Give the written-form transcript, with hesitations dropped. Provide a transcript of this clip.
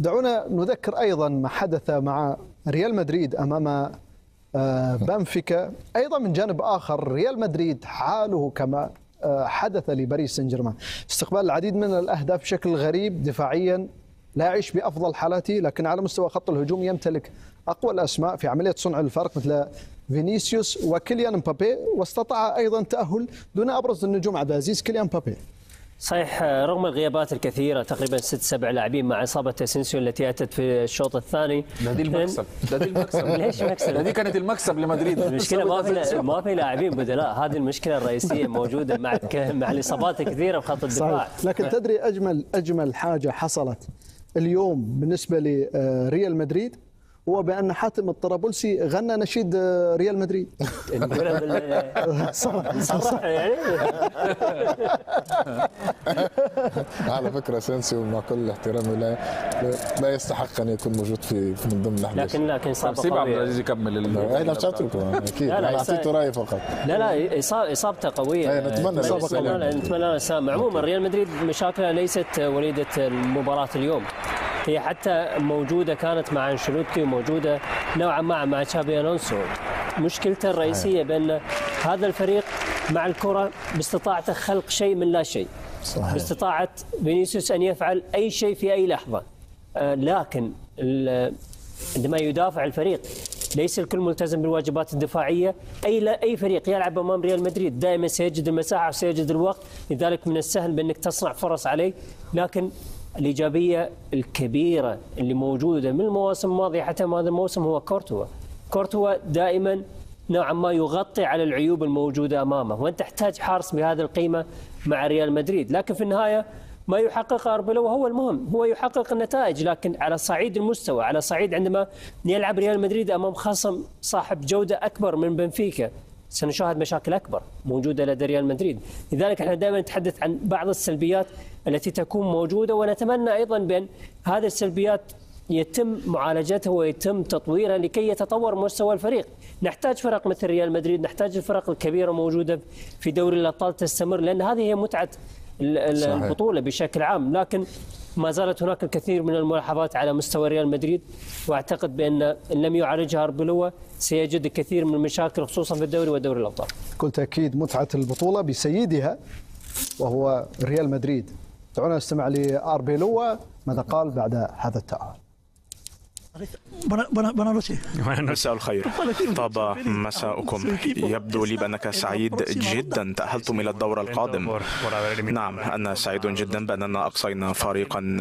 دعونا نذكر أيضا ما حدث مع ريال مدريد أمام بنفيكا. أيضا من جانب آخر ريال مدريد حاله كما حدث لباريس سان جيرمان، استقبال العديد من الأهداف بشكل غريب، دفاعيا لا يعيش بأفضل حالاته، لكن على مستوى خط الهجوم يمتلك أقوى الأسماء في عملية صنع الفرق مثل فينيسيوس وكيليان مبابي، واستطاع أيضا التأهل دون أبرز النجوم عبد العزيز كيليان مبابي. صحيح، رغم الغيابات الكثيرة تقريبا 6-7 لاعبين مع إصابة اسينسيو التي أتت في الشوط الثاني. ده المكسب ليش مكسب؟ دي كانت المكسب لمدريد. المشكلة ما في لاعبين بدلاء، هذه المشكلة الرئيسية موجودة مع الإصابات الكثيرة في خط الدفاع. لكن تدري أجمل حاجة حصلت اليوم بالنسبة لريال مدريد هو بأن حاتم الطرابلسي غنى نشيد ريال مدريد. صرح يعني. على فكرة اسينسيو مع كل احترامي لا يستحق أن يكون موجود في من ضمن الأحداث. لكن إصابة سيب عبد قوية. العزيز يكمل. أنا مش هتركه أكيد، أنا أعطيته رأيي فقط. لا إصابته قوية. نتمنى إصابة قوية. نتمنى السلامة. عموما ريال مدريد مشاكلها ليست وليدة المباراة اليوم، هي حتى موجودة كانت مع أنشيلوتي وموجودة نوعا ما مع تشابي ألونسو. مشكلته الرئيسية بأن هذا الفريق مع الكرة باستطاعته خلق شيء من لا شيء. صحيح. باستطاعة فينيسيوس أن يفعل أي شيء في أي لحظة، لكن عندما يدافع الفريق ليس الكل ملتزم بالواجبات الدفاعية. أي فريق يلعب أمام ريال مدريد دائما سيجد المساحة وسيجد الوقت، لذلك من السهل بأنك تصنع فرص عليه. لكن الإيجابية الكبيرة اللي موجودة من المواسم الماضية حتى هذا الموسم هو كورتوا دائما نوعا ما يغطي على العيوب الموجودة أمامه، وأنت تحتاج حارس بهذه القيمة مع ريال مدريد. لكن في النهاية ما يحقق أربيلو وهو المهم، هو يحقق النتائج. لكن على صعيد المستوى، على صعيد عندما يلعب ريال مدريد أمام خصم صاحب جودة أكبر من بنفيكا سنشاهد مشاكل أكبر موجودة لدى ريال مدريد. لذلك احنا دائما نتحدث عن بعض السلبيات التي تكون موجودة، ونتمنى أيضا بأن هذه السلبيات يتم معالجتها ويتم تطويرها لكي يتطور مستوى الفريق. نحتاج فرق مثل ريال مدريد، نحتاج الفرق الكبيرة موجودة في دوري الأبطال تستمر، لأن هذه هي متعة البطولة بشكل عام. لكن ما زالت هناك الكثير من الملاحظات على مستوى ريال مدريد، واعتقد بأن ان لم يعالجها أربيلو سيجد الكثير من المشاكل خصوصا في الدوري ودوري الأبطال. كل تأكيد متعة البطولة بسيدها وهو ريال مدريد. دعونا نستمع لأربيلو ماذا قال بعد هذا التأهل. مساء الخير، طاب مساؤكم. يبدو لي بأنك سعيد جدا تأهلتم إلى الدور القادم. نعم، أنا سعيد جدا بأننا أقصينا فريقا